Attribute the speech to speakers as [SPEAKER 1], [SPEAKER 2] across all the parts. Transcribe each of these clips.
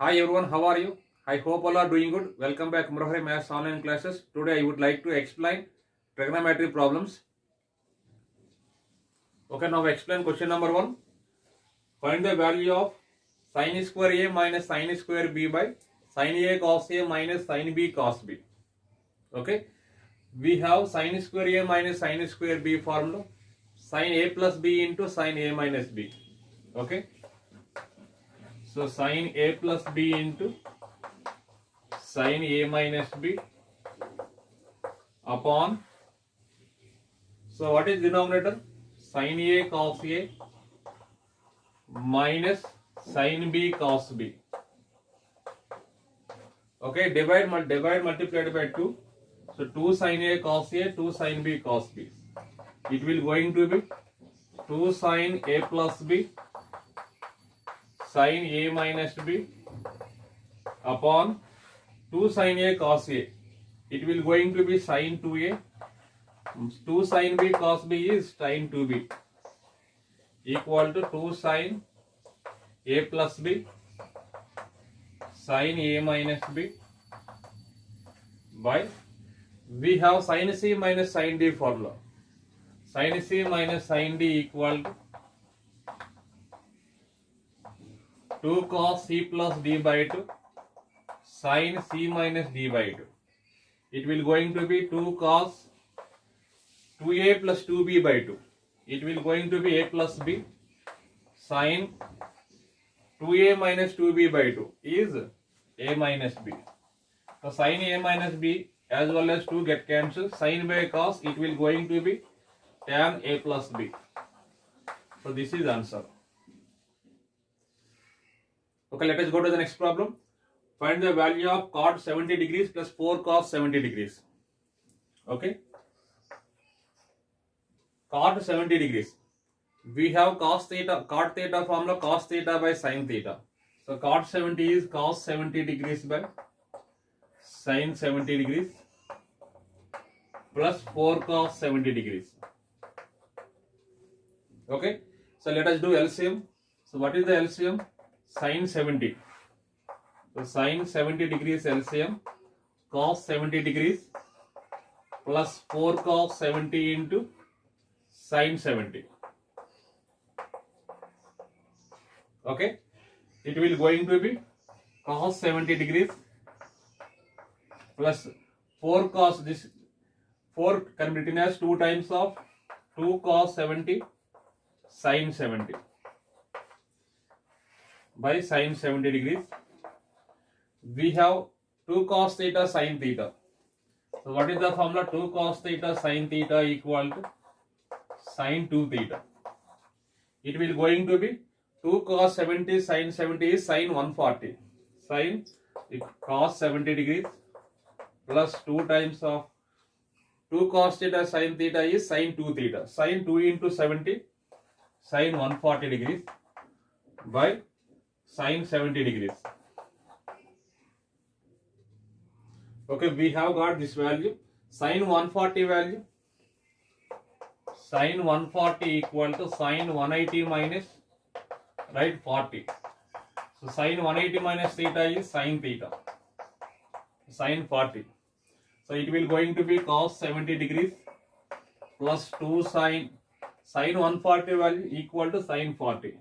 [SPEAKER 1] Hi everyone, how are you? I hope all are doing good. Welcome back Murahari Maths online classes. Today I would like to explain trigonometry problems. Okay, now explain question number 1. Find the value of sin square A minus sin square B by sin A cos A minus sin B cos B. Okay, we have sin square A minus sin square B formula. Sin A plus B into sin A minus B. Okay, so sin A plus B into sin A minus B upon, so what is denominator? Sin A cos A minus sin B cos B. Okay, divide multiplied by 2. So 2 sin A cos A, 2 sin B cos B. It will going to be 2 sin A plus B sin A minus B upon 2 sin A cos A. It will going to be sin 2A. 2 sin B cos B is sin 2B equal to 2 sin A plus B sin A minus B by, we have sin C minus sin D formula. Sin C minus sin D equal to 2 cos C plus D by 2 sin C minus D by 2. It will going to be 2 cos 2A plus 2B by 2. It will going to be A plus B sin 2A minus 2B by 2 is A minus B. So sin A minus B as well as 2 get cancelled. Sin by cos, it will going to be tan A plus B. So this is answer. Okay, let us go to the next problem. Find the value of cot 70 degrees plus 4 cos 70 degrees. Okay. Cot 70 degrees. We have cos theta, cot theta formula cos theta by sin theta. So cot 70 is cos 70 degrees by sin 70 degrees plus 4 cos 70 degrees. Okay. So let us do LCM. So what is the LCM? Sin 70. So sin 70 degrees LCM, cos 70 degrees plus 4 cos 70 into sin 70. Okay, it will going to be cos 70 degrees plus 4 cos, this 4 can be written as 2 times of 2 cos 70 sin 70 by sin 70 degrees. We have 2 cos theta sin theta. So what is the formula? 2 cos theta sin theta equal to sin 2 theta. It will going to be 2 cos 70 sin 70 is sin 140. Sin cos 70 degrees plus 2 times of 2 cos theta sin theta is sin 2 theta. Sin 2 into 70 sin 140 degrees by sin 70 degrees. Okay, we have got this value. Sin 140 value. Sin 140 equal to sin 180 minus, right, 40. So sin 180 minus theta is sin theta. Sin 40. So it will going to be cos 70 degrees plus 2 sin 140 value equal to sin 40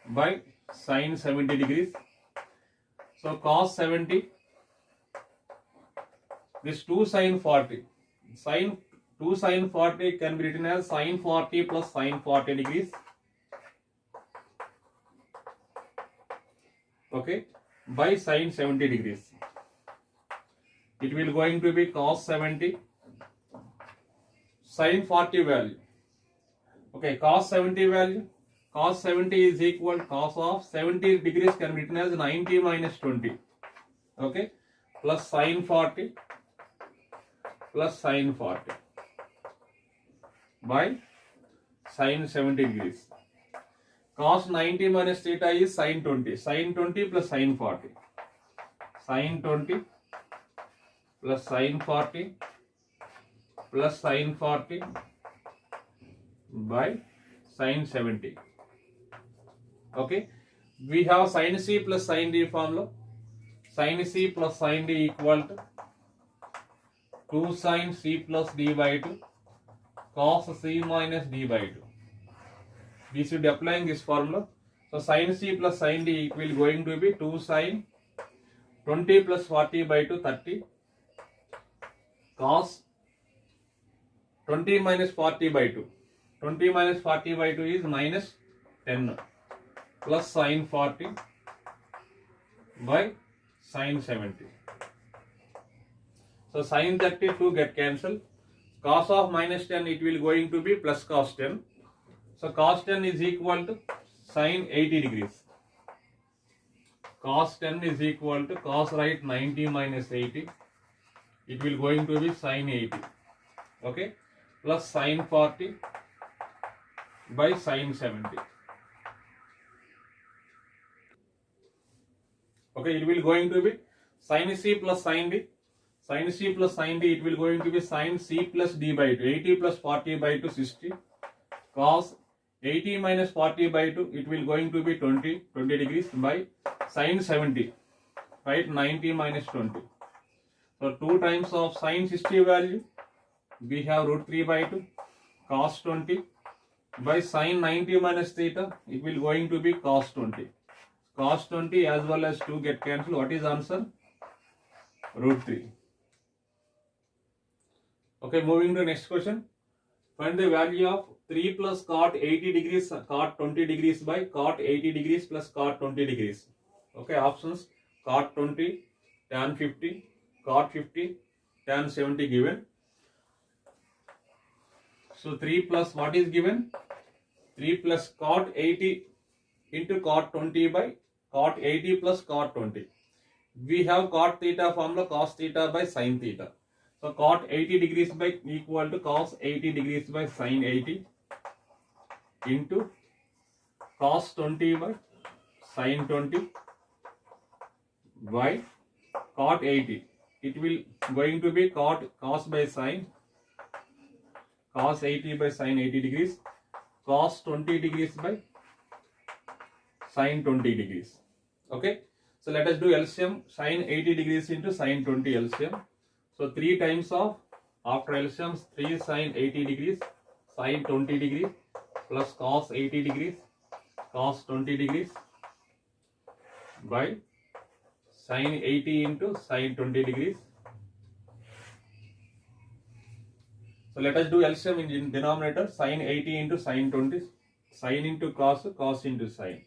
[SPEAKER 1] by sin 70 degrees. So cos 70, this 2 sin 40, sin 2 sin 40 can be written as sin 40 plus sin 40 degrees. Okay, by sin 70 degrees. It will going to be cos 70 sin 40 value. Okay, cos 70 value. Cos 70 is equal to cos of 70 degrees can be written as 90 minus 20. Okay, plus sin 40 plus sin 40 by sin 70 degrees. Cos 90 minus theta is sin 20. Sin 20 plus sin 40. Sin 20 plus sin 40 plus sin 40 by sin 70. Okay, We have sin C plus sin D formula. Sin C plus sin D equal to 2 sin C plus D by 2 cos C minus D by 2. We should be applying this formula. So sin C plus sin D will going to be 2 sin 20 plus 40 by 2 30 cos 20 minus 40 by 2. 20 minus 40 by 2 is minus 10 plus sin 40 by sin 70. So sin 32 get cancelled. Cos of minus 10 it will going to be plus cos 10. So cos 10 is equal to sin 80 degrees. Cos 10 is equal to cos right 90 minus 80. It will going to be sin 80. Okay. Plus sin 40 by sin 70. Okay. It will going to be sin C plus sin D. Sin C plus sin D it will going to be sin C plus D by 2. 80 plus 40 by 2 60. Cos 80 minus 40 by 2 it will going to be 20 degrees by sin 70, right? 90 minus 20. So 2 times of sin 60 value we have root 3 by 2 cos 20 by sin 90 minus theta it will going to be cos 20. Cos 20 as well as 2 get cancelled. What is answer? Root 3. Okay, moving to next question. Find the value of 3 plus cot 80 degrees cot 20 degrees by cot 80 degrees plus cot 20 degrees. Okay, options cot 20, tan 50, cot 50, tan 70 given. So 3 plus what is given? 3 plus cot 80 into cot 20 by cot 80 plus cot 20. We have cot theta formula cos theta by sin theta. So cot 80 degrees by equal to cos 80 degrees by sin 80 into cos 20 by sin 20 by cot 80. It will going to be cos by sin cos 80 by sin 80 degrees cos 20 degrees by sin 20 degrees. Okay. So let us do LCM sin 80 degrees into sin 20 LCM. So 3 times of after LCM 3 sin 80 degrees sin 20 degrees plus cos 80 degrees cos 20 degrees by sin 80 into sin 20 degrees. So let us do LCM in denominator sin 80 into sin 20 sin into cos cos into sin.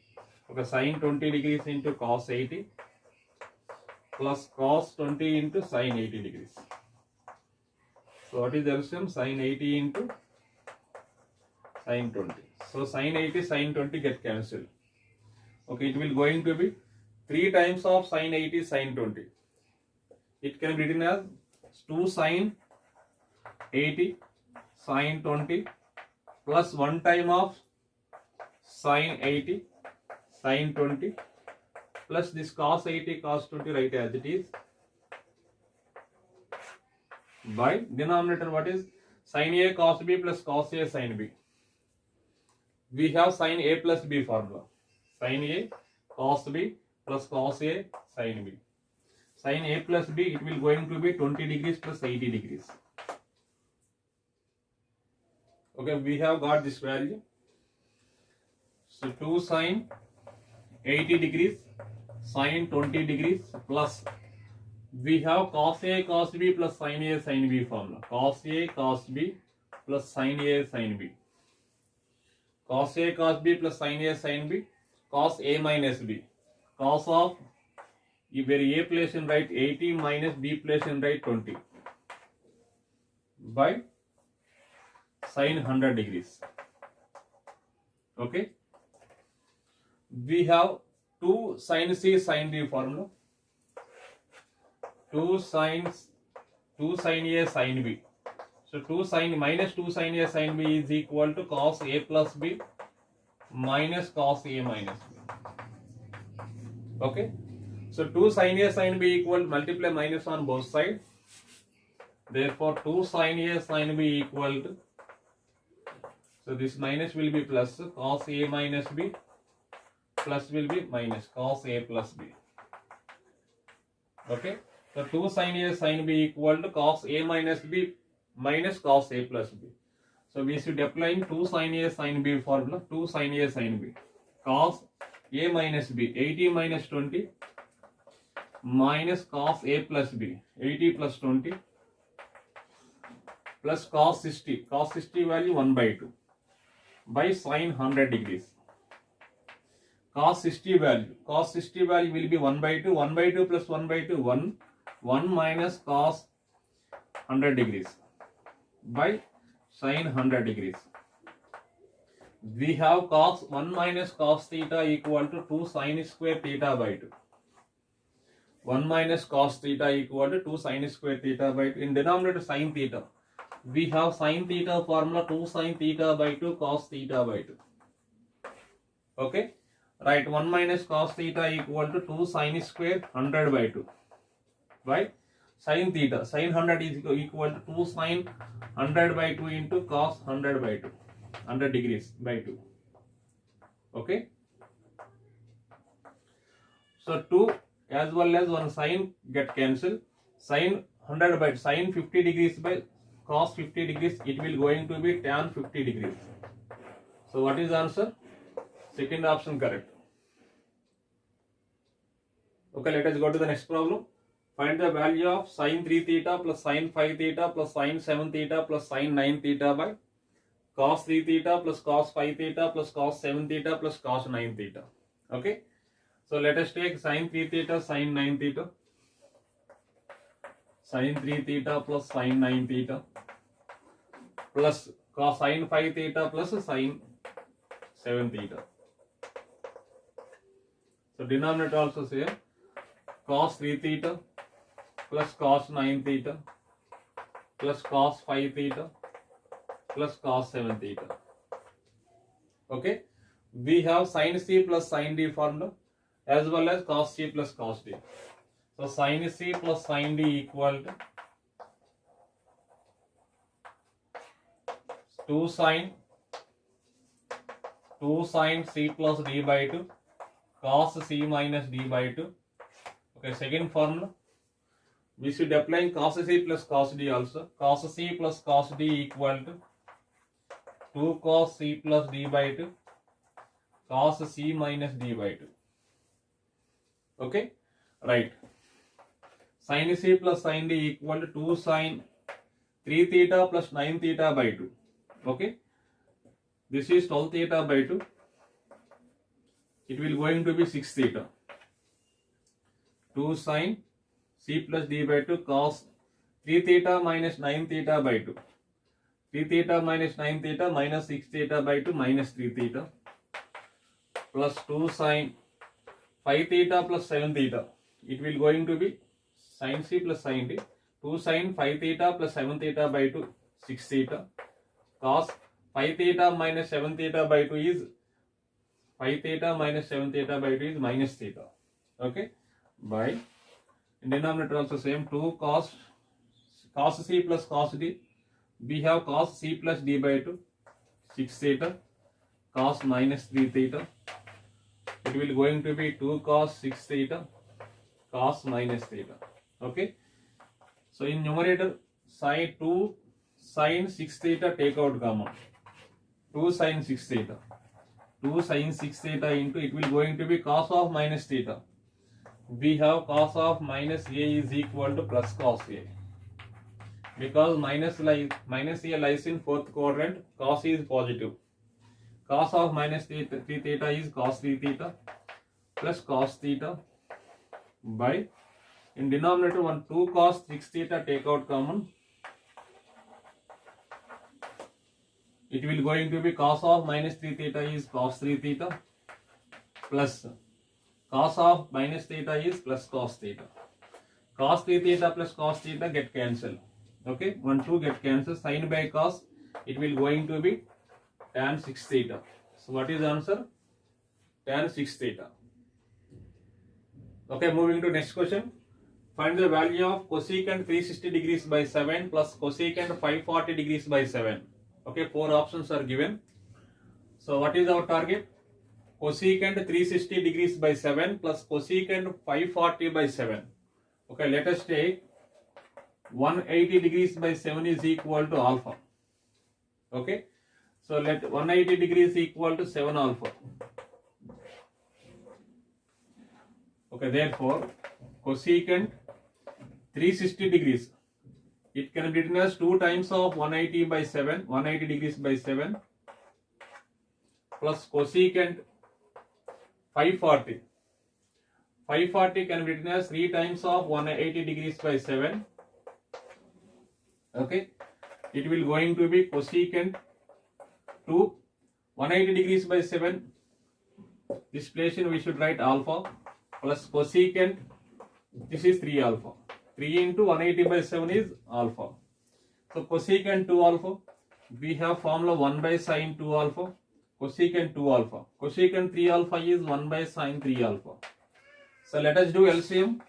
[SPEAKER 1] Okay, sin 20 degrees into cos 80 plus cos 20 into sin 80 degrees. So what is LCM? Sin 80 into sin 20. So sin 80 sin 20 get cancelled. Okay, it will going to be 3 times of sin 80 sin 20. It can be written as 2 sin 80 sin 20 plus 1 time of sin 80 sin 20 plus this cos 80 cos 20 right as it is by denominator what is sin A cos B plus cos A sin B. We have sin A plus B formula. Sin A cos B plus cos A sin B. Sin A plus B it will going to be 20 degrees plus 80 degrees. Okay, we have got this value. So 2 sin 80 degrees sin 20 degrees plus we have cos A cos B plus sin A sin B formula. Cos A cos B plus sin A sin B. Cos A cos B plus sin A sin B. Cos A minus B. Cos of where A place in right 80 minus B place in right 20 by sin 100 degrees. Okay. We have 2 sin C sin D formula. 2 sin A sin B. So 2 sin minus 2 sin A sin B is equal to cos A plus B minus cos A minus B. Okay. So 2 sin A sin B equal multiply minus on both sides. Therefore 2 sin A sin B equal to, so this minus will be plus cos A minus B plus will be minus cos A plus B. Okay, so 2 sin A sin B equal to cos A minus B minus cos A plus B. So we should apply 2 sin A sin B formula. 2 sin A sin B cos A minus B 80 minus 20 minus cos A plus B 80 plus 20 plus cos 60 value 1 by 2 by sin 100 degrees. Cos 60 value will be 1 by 2 plus 1 by 2 1 minus cos 100 degrees by sin 100 degrees. We have cos 1 minus cos theta equal to 2 sin square theta by 2. 1 minus cos theta equal to 2 sin square theta by 2. In denominator sin theta, we have sin theta formula 2 sin theta by 2 cos theta by 2. Okay, right, 1 minus cos theta equal to 2 sin square 100 by 2 by sin theta. Sin 100 is equal to 2 sin 100 by 2 into cos 100 by 2. 100 degrees by 2. Okay, so 2 as well as 1 sin get cancelled. Sin 100 by sin 50 degrees by cos 50 degrees, it will going to be tan 50 degrees. So what is the answer? Second option correct. Okay, let us go to the next problem. Find the value of sin 3 theta plus sin 5 theta plus sin 7 theta plus sin 9 theta by cos 3 theta plus cos 5 theta plus cos 7 theta plus cos 9 theta. Okay, so let us take sin 3 theta sin 9 theta, sin 3 theta plus sin 9 theta plus cos sin 5 theta plus sin 7 theta. So denominator also say cos 3 theta plus cos 9 theta plus cos 5 theta plus cos 7 theta. Okay, we have sin C plus sin D formula as well as cos C plus cos D. So sin C plus sin D equal to 2 sin C plus D by 2 cos C minus D by 2. Okay, second formula, we should apply cos C plus cos D also. Cos C plus cos D equal to 2 cos C plus D by 2 cos C minus D by 2. Okay, right. Sin C plus sin D equal to 2 sin 3 theta plus 9 theta by 2. Okay, this is 12 theta by 2. It will going to be 6 theta. 2 sin C plus D by 2 cos 3 theta minus 9 theta by 2. 3 theta minus 9 theta minus 6 theta by 2 minus 3 theta plus 2 sin 5 theta plus 7 theta. It will going to be sin C plus sin D. 2 sin 5 theta plus 7 theta by 2 6 theta cos 5 theta minus 7 theta by 2 is 5 theta minus 7 theta by 2 is minus theta. Okay, by denominator also same 2 cos C plus cos D. We have cos C plus D by 2 6 theta cos minus 3 theta. It will going to be 2 cos 6 theta cos minus theta. Okay, so in numerator sin 2 sin 6 theta take out common. 2 sin 6 theta. 2 sin 6 theta into it will going to be cos of minus theta. We have cos of minus A is equal to plus cos A. Because minus A lies in fourth quadrant, cos is positive. Cos of minus 3 theta is cos 3 theta plus cos theta by, in denominator 2 cos 6 theta take out common. It will going to be cos of minus 3 theta is cos 3 theta plus cos of minus theta is plus cos theta. Cos 3 theta plus cos theta get cancelled. Okay, 1 2 get cancelled. Sin by cos, it will going to be tan 6 theta. So what is the answer? Tan 6 theta. Okay, moving to next question. Find the value of cosecant 360 degrees by 7 plus cosecant 540 degrees by 7. Okay, 4 options are given. So what is our target? cosecant 360 degrees by 7 plus cosecant 540 by 7. Okay, let us take 180 degrees by 7 is equal to alpha. Okay, so let 180 degrees equal to 7 alpha. Okay, therefore cosecant 360 degrees, it can be written as 2 times of 180 by 7, 180 degrees by 7 plus cosecant 540. 540 can be written as 3 times of 180 degrees by 7. Okay, it will going to be cosecant 2 180 degrees by 7. This place we should write alpha plus cosecant, this is 3 alpha. 3 into 180 by 7 is alpha. So cosecant 2 alpha, we have formula 1 by sine 2 alpha, cosecant 2 alpha. Cosecant 3 alpha is 1 by sine 3 alpha. So let us do LCM.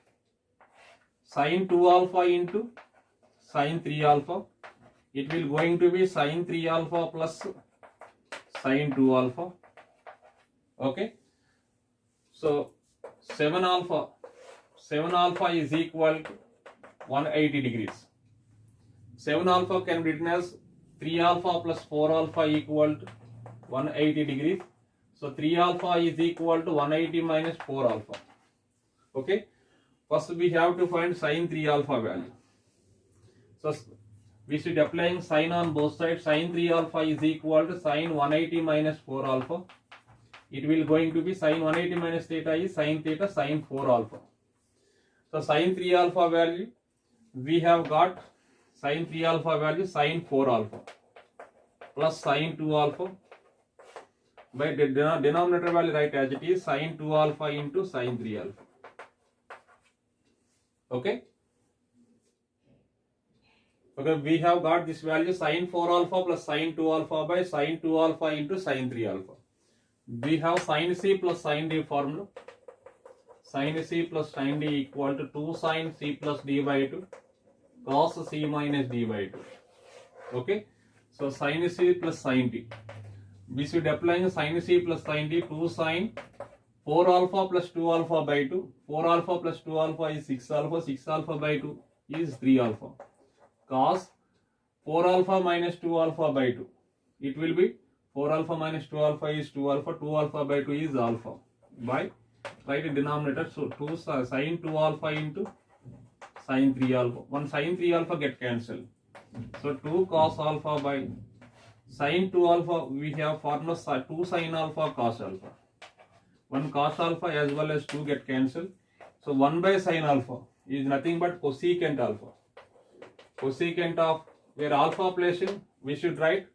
[SPEAKER 1] Sine 2 alpha into sine 3 alpha. It will going to be sine 3 alpha plus sine 2 alpha. Okay. So 7 alpha is equal to 180 degrees. 7 alpha can be written as 3 alpha plus 4 alpha equal to 180 degrees. So 3 alpha is equal to 180 minus 4 alpha. Okay. First we have to find sine 3 alpha value. So we should applying sine on both sides. Sine 3 alpha is equal to sine 180 minus 4 alpha. It will going to be sine 180 minus theta is sine theta sine 4 alpha. So sine 3 alpha value, we have got sine 3 alpha value sine 4 alpha plus sine 2 alpha. By the denominator value write as it is sine 2 alpha into sine 3 alpha. Okay. Okay, we have got this value sine 4 alpha plus sine 2 alpha by sine 2 alpha into sine 3 alpha. We have sin C plus sin D formula. Sin C plus sin D equal to 2 sin C plus D by 2 cos C minus D by 2. Okay. So sin C plus sin D. We should apply sin C plus sin D 2 sin 4 alpha plus 2 alpha by 2. 4 alpha plus 2 alpha is 6 alpha. 6 alpha by 2 is 3 alpha. Cos 4 alpha minus 2 alpha by 2. It will be 4 alpha minus 2 alpha is 2 alpha. 2 alpha by 2 is alpha. By write a denominator. So 2 sin 2 alpha into sin 3 alpha. One sin 3 alpha get cancelled. So 2 cos alpha by sin 2 alpha, we have formula 2 sin alpha cos alpha. 1 cos alpha as well as 2 get cancelled. So 1 by sin alpha is nothing but cosecant alpha. Cosecant of where alpha place in, we should write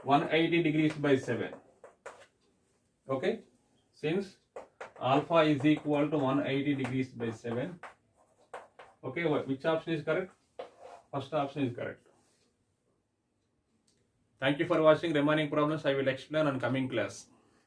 [SPEAKER 1] 180 degrees by 7. Okay. Since alpha is equal to 180 degrees by 7. Okay. Which option is correct? First option is correct. Thank you for watching. Remaining problems I will explain on coming class.